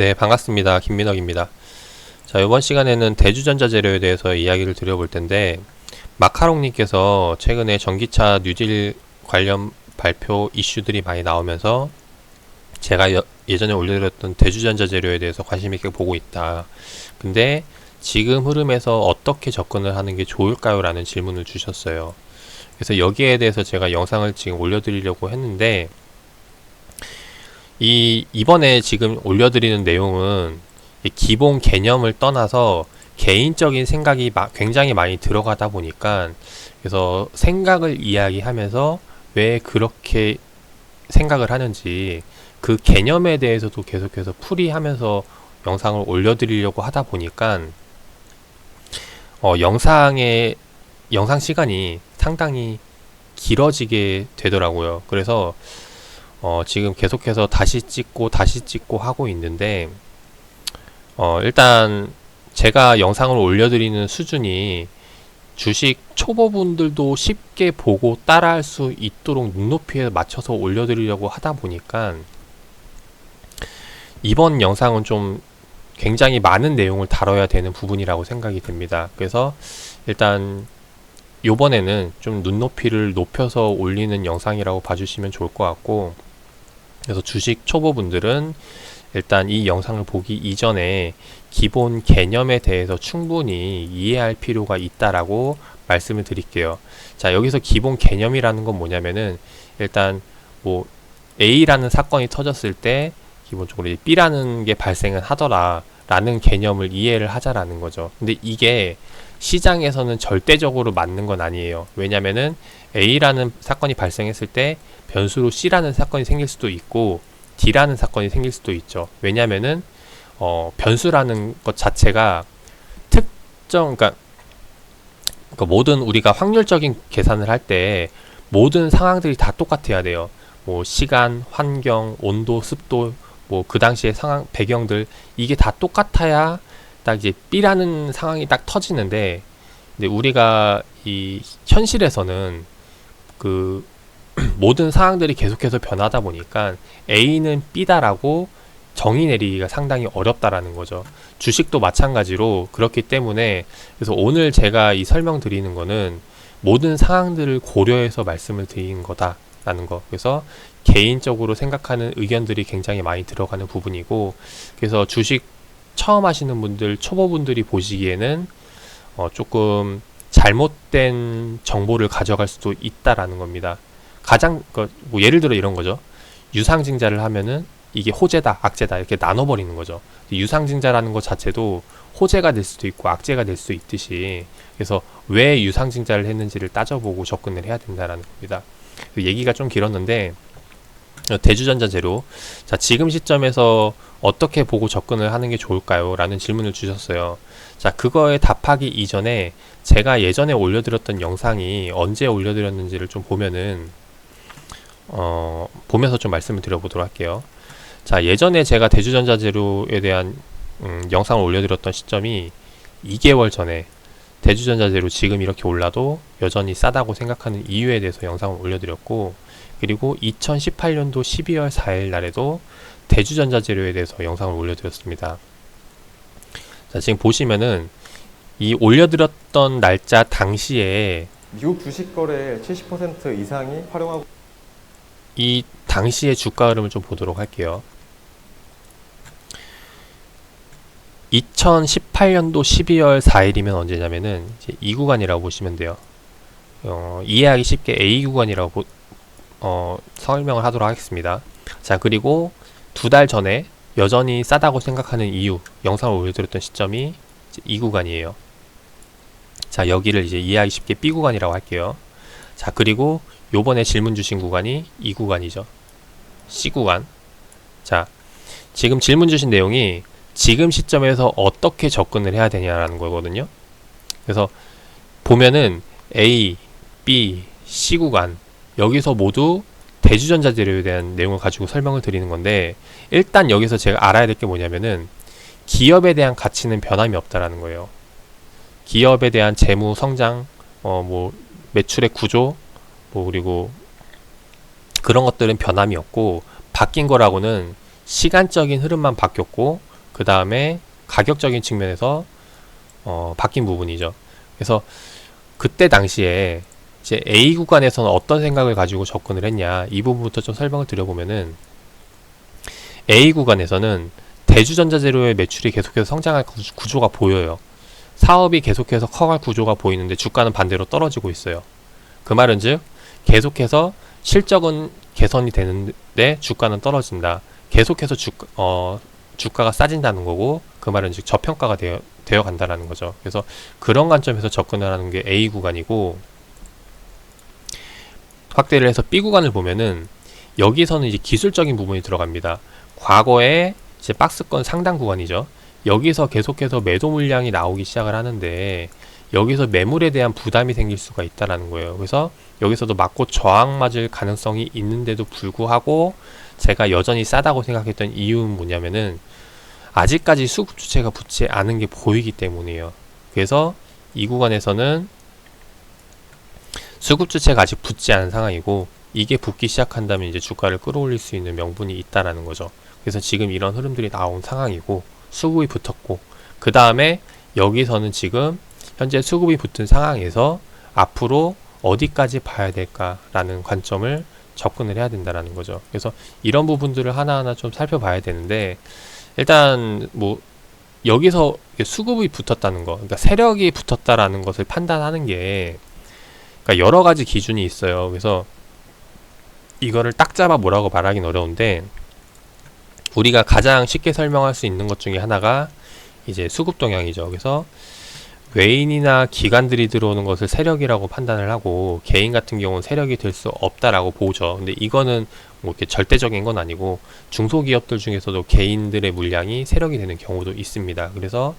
네, 반갑습니다. 김민혁입니다. 자, 이번 시간에는 대주전자 재료에 대해서 이야기를 드려볼 텐데, 마카롱님께서 최근에 전기차 뉴딜 관련 발표 이슈들이 많이 나오면서 제가 예전에 올려드렸던 대주전자 재료에 대해서 관심 있게 보고 있다. 근데 지금 흐름에서 어떻게 접근을 하는 게 좋을까요? 라는 질문을 주셨어요. 그래서 여기에 대해서 제가 영상을 지금 올려드리려고 했는데, 이번에 지금 올려드리는 내용은 기본 개념을 떠나서 개인적인 생각이 굉장히 많이 들어가다 보니까, 그래서 생각을 이야기하면서 왜 그렇게 생각을 하는지 그 개념에 대해서도 계속해서 풀이하면서 영상을 올려드리려고 하다 보니까 영상 시간이 상당히 길어지게 되더라고요. 그래서 지금 계속해서 다시 찍고 하고 있는데, 일단 제가 영상을 올려드리는 수준이 주식 초보분들도 쉽게 보고 따라할 수 있도록 눈높이에 맞춰서 올려드리려고 하다 보니까 이번 영상은 좀 굉장히 많은 내용을 다뤄야 되는 부분이라고 생각이 됩니다. 그래서 일단 요번에는 좀 눈높이를 높여서 올리는 영상이라고 봐주시면 좋을 것 같고, 그래서 주식 초보분들은 일단 이 영상을 보기 이전에 기본 개념에 대해서 충분히 이해할 필요가 있다라고 말씀을 드릴게요. 자, 여기서 기본 개념이라는 건 뭐냐면은, 일단 뭐 A라는 사건이 터졌을 때 기본적으로 B라는 게 발생을 하더라 라는 개념을 이해를 하자라는 거죠. 근데 이게 시장에서는 절대적으로 맞는 건 아니에요. 왜냐면은 A라는 사건이 발생했을 때 변수로 C라는 사건이 생길 수도 있고 D라는 사건이 생길 수도 있죠. 왜냐면은 변수라는 것 자체가 그러니까 모든 우리가 확률적인 계산을 할 때 모든 상황들이 다 똑같아야 돼요. 뭐 시간, 환경, 온도, 습도, 뭐 그 당시의 상황, 배경들, 이게 다 똑같아야 딱 이제 B라는 상황이 딱 터지는데, 근데 우리가 이 현실에서는 그 모든 상황들이 계속해서 변하다 보니까 A는 B다라고 정의 내리기가 상당히 어렵다라는 거죠. 주식도 마찬가지로 그렇기 때문에, 그래서 오늘 제가 이 설명드리는 거는 모든 상황들을 고려해서 말씀을 드리는 거다라는 거. 그래서 개인적으로 생각하는 의견들이 굉장히 많이 들어가는 부분이고, 그래서 주식 처음 하시는 분들, 초보분들이 보시기에는 조금 잘못된 정보를 가져갈 수도 있다라는 겁니다. 뭐 예를 들어 이런 거죠. 유상증자를 하면은 이게 호재다, 악재다 이렇게 나눠버리는 거죠. 유상증자라는 것 자체도 호재가 될 수도 있고 악재가 될 수도 있듯이, 그래서 왜 유상증자를 했는지를 따져보고 접근을 해야 된다라는 겁니다. 얘기가 좀 길었는데, 대주전자 재료, 자, 지금 시점에서 어떻게 보고 접근을 하는 게 좋을까요? 라는 질문을 주셨어요. 자, 그거에 답하기 이전에 제가 예전에 올려드렸던 영상이 언제 올려드렸는지를 좀 보면서 좀 말씀을 드려보도록 할게요. 자, 예전에 제가 대주전자 재료에 대한 영상을 올려드렸던 시점이 2개월 전에 대주전자 재료 지금 이렇게 올라도 여전히 싸다고 생각하는 이유에 대해서 영상을 올려드렸고, 그리고 2018년도 12월 4일 날에도 대주전자 재료에 대해서 영상을 올려드렸습니다. 자, 지금 보시면은 이 올려드렸던 날짜 당시에 미국 주식 거래의 70% 이상이 활용하고 이 당시의 주가 흐름을 좀 보도록 할게요. 2018년도 12월 4일이면 언제냐면은 이제 이 구간이라고 보시면 돼요. 이해하기 쉽게 A 구간이라고 설명을 하도록 하겠습니다. 자, 그리고 2달 전에 여전히 싸다고 생각하는 이유 영상을 올려드렸던 시점이 이제 이 구간이에요. 자, 여기를 이제 이해하기 쉽게 B 구간이라고 할게요. 자, 그리고 요번에 질문 주신 구간이 이 구간이죠. C 구간. 자, 지금 질문 주신 내용이 지금 시점에서 어떻게 접근을 해야 되냐라는 거거든요. 그래서 보면은 A, B, C 구간, 여기서 모두 대주전자 재료에 대한 내용을 가지고 설명을 드리는 건데, 일단 여기서 제가 알아야 될 게 뭐냐면은 기업에 대한 가치는 변함이 없다라는 거예요. 기업에 대한 재무 성장, 뭐 매출의 구조, 뭐 그리고 그런 것들은 변함이 없고, 바뀐 거라고는 시간적인 흐름만 바뀌었고, 그 다음에 가격적인 측면에서 바뀐 부분이죠. 그래서 그때 당시에 이제 A 구간에서는 어떤 생각을 가지고 접근을 했냐, 이 부분부터 좀 설명을 드려보면은, A 구간에서는 대주전자재료의 매출이 계속해서 성장할 구조가 보여요. 사업이 계속해서 커갈 구조가 보이는데 주가는 반대로 떨어지고 있어요. 그 말은 즉 계속해서 실적은 개선이 되는데 주가는 떨어진다. 계속해서 주가가 싸진다는 거고, 그 말은 즉 저평가가 되어 간다라는 거죠. 그래서 그런 관점에서 접근을 하는 게 A 구간이고, 확대를 해서 B 구간을 보면은 여기서는 이제 기술적인 부분이 들어갑니다. 과거에 이제 박스권 상단 구간이죠. 여기서 계속해서 매도 물량이 나오기 시작을 하는데, 여기서 매물에 대한 부담이 생길 수가 있다라는 거예요. 그래서 여기서도 맞고 저항 맞을 가능성이 있는데도 불구하고 제가 여전히 싸다고 생각했던 이유는 뭐냐면은, 아직까지 수급 주체가 붙지 않은 게 보이기 때문이에요. 그래서 이 구간에서는 수급 주체가 아직 붙지 않은 상황이고, 이게 붙기 시작한다면 이제 주가를 끌어올릴 수 있는 명분이 있다라는 거죠. 그래서 지금 이런 흐름들이 나온 상황이고, 수급이 붙었고, 그 다음에 여기서는 지금 현재 수급이 붙은 상황에서 앞으로 어디까지 봐야 될까라는 관점을 접근을 해야 된다라는 거죠. 그래서 이런 부분들을 하나하나 좀 살펴봐야 되는데, 일단 뭐 여기서 수급이 붙었다는 거, 그러니까 세력이 붙었다라는 것을 판단하는 게, 그러니까 여러 가지 기준이 있어요. 그래서 이거를 딱 잡아 뭐라고 말하긴 어려운데, 우리가 가장 쉽게 설명할 수 있는 것 중에 하나가 이제 수급 동향이죠. 그래서 외인이나 기관들이 들어오는 것을 세력이라고 판단을 하고, 개인 같은 경우는 세력이 될 수 없다라고 보죠. 근데 이거는 뭐 이렇게 절대적인 건 아니고, 중소기업들 중에서도 개인들의 물량이 세력이 되는 경우도 있습니다. 그래서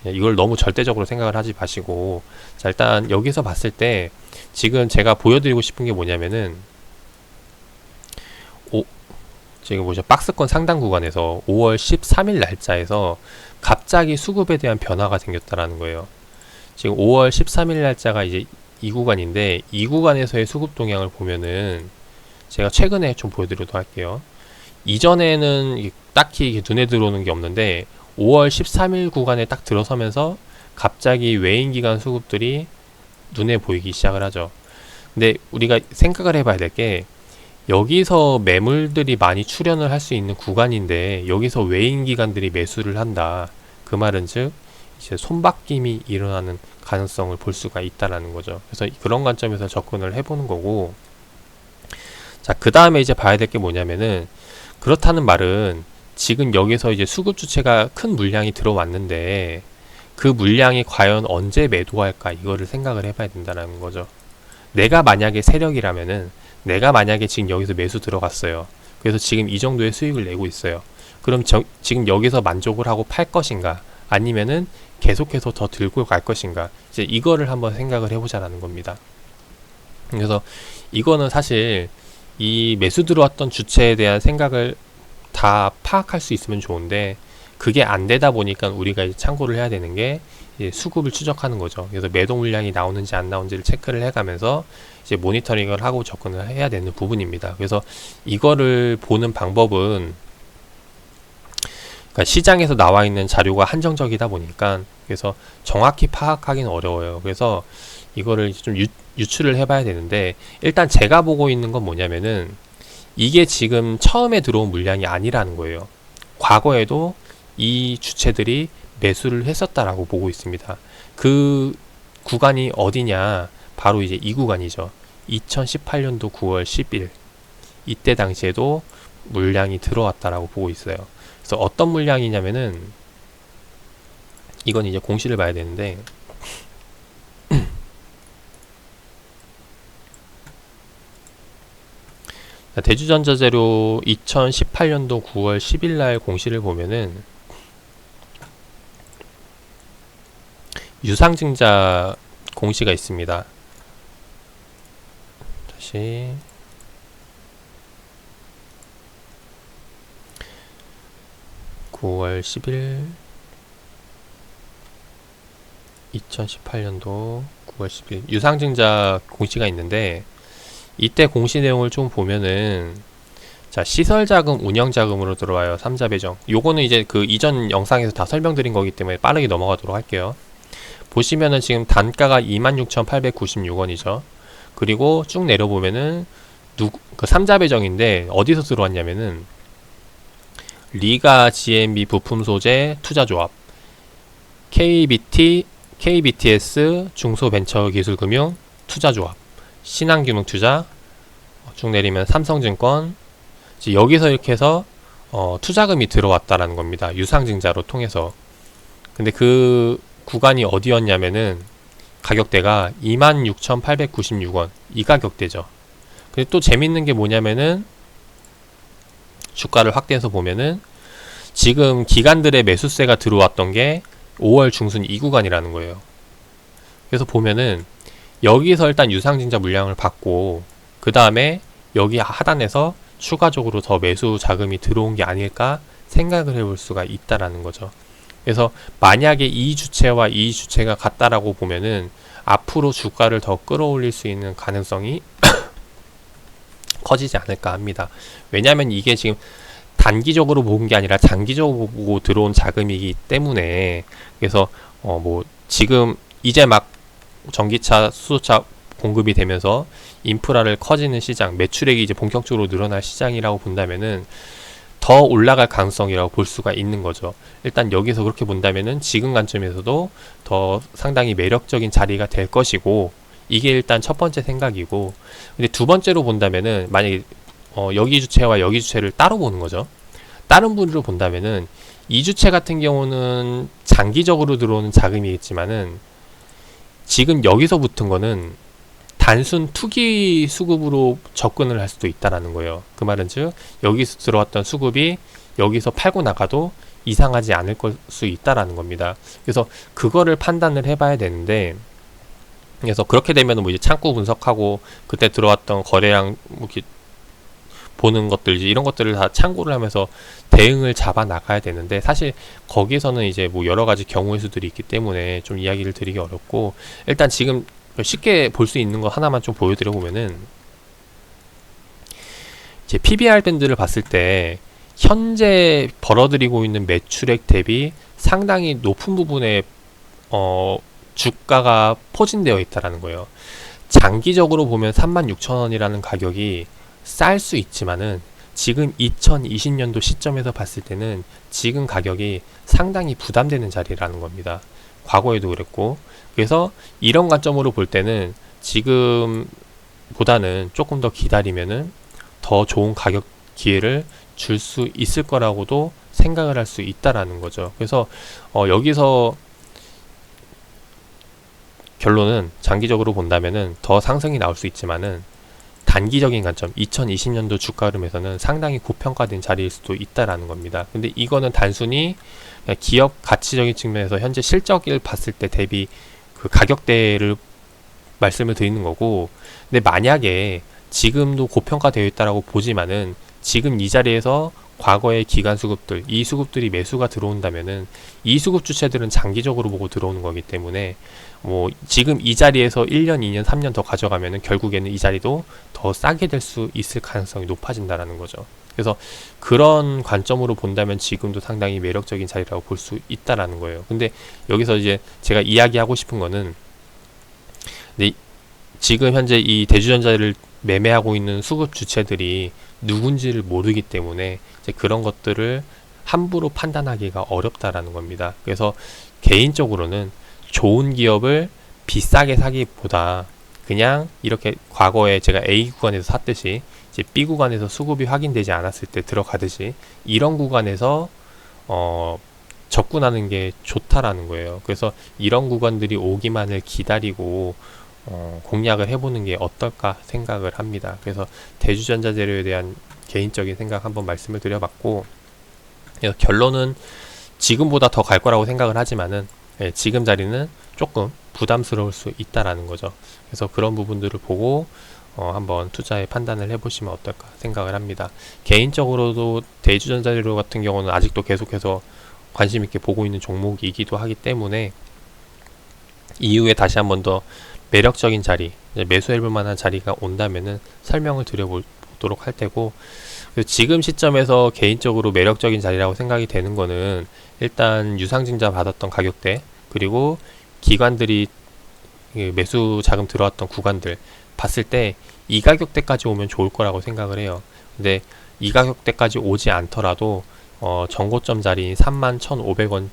이걸 너무 절대적으로 생각을 하지 마시고, 자, 일단 여기서 봤을 때 지금 제가 보여드리고 싶은 게 뭐냐면은, 지금 보시죠. 박스권 상단 구간에서 5월 13일 날짜에서 갑자기 수급에 대한 변화가 생겼다라는 거예요. 지금 5월 13일 날짜가 이제 이 구간인데, 이 구간에서의 수급 동향을 보면은 제가 최근에 좀 보여드리도록 할게요. 이전에는 딱히 눈에 들어오는 게 없는데, 5월 13일 구간에 딱 들어서면서 갑자기 외인 기관 수급들이 눈에 보이기 시작을 하죠. 근데 우리가 생각을 해봐야 될 게, 여기서 매물들이 많이 출현을 할 수 있는 구간인데 여기서 외인 기관들이 매수를 한다. 그 말은 즉 이제 손바뀜이 일어나는 가능성을 볼 수가 있다라는 거죠. 그래서 그런 관점에서 접근을 해보는 거고, 자, 그 다음에 이제 봐야 될 게 뭐냐면은, 그렇다는 말은 지금 여기서 이제 수급 주체가 큰 물량이 들어왔는데 그 물량이 과연 언제 매도할까, 이거를 생각을 해봐야 된다는 거죠. 내가 만약에 세력이라면은, 내가 만약에 지금 여기서 매수 들어갔어요. 그래서 지금 이 정도의 수익을 내고 있어요. 그럼 지금 여기서 만족을 하고 팔 것인가, 아니면은 계속해서 더 들고 갈 것인가, 이제 이거를 한번 생각을 해보자라는 겁니다. 그래서 이거는 사실 이 매수 들어왔던 주체에 대한 생각을 다 파악할 수 있으면 좋은데, 그게 안 되다 보니까 우리가 이제 참고를 해야 되는 게 이제 수급을 추적하는 거죠. 그래서 매도 물량이 나오는지 안 나오는지를 체크를 해가면서 이제 모니터링을 하고 접근을 해야 되는 부분입니다. 그래서 이거를 보는 방법은, 그러니까 시장에서 나와 있는 자료가 한정적이다 보니까 그래서 정확히 파악하기는 어려워요. 그래서 이거를 좀 유출을 해봐야 되는데, 일단 제가 보고 있는 건 뭐냐면은, 이게 지금 처음에 들어온 물량이 아니라는 거예요. 과거에도 이 주체들이 매수를 했었다라고 보고 있습니다. 그 구간이 어디냐, 바로 이제 이 구간이죠. 2018년도 9월 10일, 이때 당시에도 물량이 들어왔다라고 보고 있어요. 그래서 어떤 물량이냐면은, 이건 이제 공시를 봐야 되는데, 대주전자재료 2018년도 9월 10일 날 공시를 보면은, 유상증자 공시가 있습니다. 다시 9월 10일 2018년도 9월 10일 유상증자 공시가 있는데, 이때 공시 내용을 좀 보면은 자, 시설자금, 운영자금으로 들어와요. 삼자배정. 요거는 이제 그 이전 영상에서 다 설명드린 거기 때문에 빠르게 넘어가도록 할게요. 보시면은 지금 단가가 26,896원이죠. 그리고 쭉 내려보면은 그 삼자배정인데 어디서 들어왔냐면은 리가 GMB 부품 소재 투자조합, KBTS 중소벤처기술금융 투자조합, 신한금융투자, 쭉 내리면 삼성증권, 이제 여기서 이렇게 해서 투자금이 들어왔다라는 겁니다. 유상증자로 통해서. 근데 그 구간이 어디였냐면은 가격대가 26,896원 이 가격대죠. 근데 또 재밌는 게 뭐냐면은 주가를 확대해서 보면은 지금 기관들의 매수세가 들어왔던 게 5월 중순 이 구간이라는 거예요. 그래서 보면은 여기서 일단 유상증자 물량을 받고 그 다음에 여기 하단에서 추가적으로 더 매수 자금이 들어온 게 아닐까 생각을 해볼 수가 있다라는 거죠. 그래서 만약에 이 주체와 이 주체가 같다라고 보면은 앞으로 주가를 더 끌어올릴 수 있는 가능성이 커지지 않을까 합니다. 왜냐하면 이게 지금 단기적으로 본 게 아니라 장기적으로 보고 들어온 자금이기 때문에 그래서 뭐 지금 이제 막 전기차, 수소차 공급이 되면서 인프라를 커지는 시장, 매출액이 이제 본격적으로 늘어날 시장이라고 본다면은 더 올라갈 가능성이라고 볼 수가 있는 거죠. 일단 여기서 그렇게 본다면은 지금 관점에서도 더 상당히 매력적인 자리가 될 것이고 이게 일단 첫 번째 생각이고 근데 두 번째로 본다면은 만약에 여기 주체와 여기 주체를 따로 보는 거죠. 다른 분으로 본다면은 이 주체 같은 경우는 장기적으로 들어오는 자금이겠지만은 지금 여기서 붙은 거는 단순 투기 수급으로 접근을 할 수도 있다라는 거예요. 그 말은 즉 여기서 들어왔던 수급이 여기서 팔고 나가도 이상하지 않을 수 있다라는 겁니다. 그래서 그거를 판단을 해봐야 되는데 그래서 그렇게 되면 뭐 이제 창구 분석하고 그때 들어왔던 거래량 뭐 이렇게 보는 것들 이런 것들을 다 참고를 하면서 대응을 잡아 나가야 되는데 사실 거기서는 이제 뭐 여러 가지 경우의 수들이 있기 때문에 좀 이야기를 드리기 어렵고 일단 지금 쉽게 볼 수 있는 거 하나만 좀 보여드려 보면은 이제 PBR 밴드를 봤을 때 현재 벌어들이고 있는 매출액 대비 상당히 높은 부분에 주가가 포진되어 있다라는 거예요. 장기적으로 보면 36,000원이라는 가격이 쌀 수 있지만은 지금 2020년도 시점에서 봤을 때는 지금 가격이 상당히 부담되는 자리라는 겁니다. 과거에도 그랬고 그래서 이런 관점으로 볼 때는 지금보다는 조금 더 기다리면은 더 좋은 가격 기회를 줄 수 있을 거라고도 생각을 할 수 있다라는 거죠. 그래서 여기서 결론은 장기적으로 본다면은 더 상승이 나올 수 있지만은 단기적인 관점 2020년도 주가 흐름에서는 상당히 고평가된 자리일 수도 있다라는 겁니다. 근데 이거는 단순히 기업 가치적인 측면에서 현재 실적을 봤을 때 대비 그 가격대를 말씀을 드리는 거고 근데 만약에 지금도 고평가되어 있다라고 보지만은 지금 이 자리에서 과거의 기관 수급들 이 수급들이 매수가 들어온다면은 이 수급 주체들은 장기적으로 보고 들어오는 거기 때문에 뭐 지금 이 자리에서 1년, 2년, 3년 더 가져가면은 결국에는 이 자리도 더 싸게 될 수 있을 가능성이 높아진다라는 거죠. 그래서 그런 관점으로 본다면 지금도 상당히 매력적인 자리라고 볼 수 있다라는 거예요. 근데 여기서 이제 제가 이야기하고 싶은 거는 근데 지금 현재 이 대주전자를 매매하고 있는 수급 주체들이 누군지를 모르기 때문에 이제 그런 것들을 함부로 판단하기가 어렵다라는 겁니다. 그래서 개인적으로는 좋은 기업을 비싸게 사기보다 그냥 이렇게 과거에 제가 A 구간에서 샀듯이 이제 B 구간에서 수급이 확인되지 않았을 때 들어가듯이 이런 구간에서 접근하는 게 좋다라는 거예요. 그래서 이런 구간들이 오기만을 기다리고 공략을 해보는 게 어떨까 생각을 합니다. 그래서 대주전자 재료에 대한 개인적인 생각 한번 말씀을 드려봤고 그래서 결론은 지금보다 더 갈 거라고 생각을 하지만은 지금 자리는 조금 부담스러울 수 있다라는 거죠. 그래서 그런 부분들을 보고 한번 투자에 판단을 해보시면 어떨까 생각을 합니다. 개인적으로도 대주전자 재료 같은 경우는 아직도 계속해서 관심 있게 보고 있는 종목이기도 하기 때문에 이후에 다시 한번 더 매력적인 자리, 매수해볼 만한 자리가 온다면은 설명을 드려보도록 할 테고 그래서 지금 시점에서 개인적으로 매력적인 자리라고 생각이 되는 거는 일단 유상증자 받았던 가격대, 그리고 기관들이 매수 자금 들어왔던 구간들 봤을 때 이 가격대까지 오면 좋을 거라고 생각을 해요. 근데 이 가격대까지 오지 않더라도 정고점 자리인 31,500원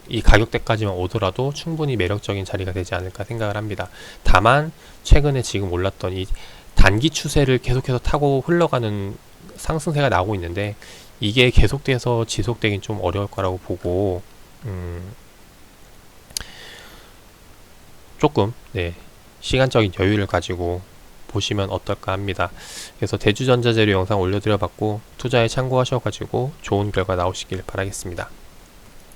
이 가격대까지만 오더라도 충분히 매력적인 자리가 되지 않을까 생각을 합니다. 다만 최근에 지금 올랐던 이 단기 추세를 계속해서 타고 흘러가는 상승세가 나오고 있는데 이게 계속돼서 지속되긴 좀 어려울 거라고 보고 조금 시간적인 여유를 가지고 보시면 어떨까 합니다. 그래서 대주전자재료 영상 올려드려 봤고 투자에 참고하셔가지고 좋은 결과 나오시길 바라겠습니다.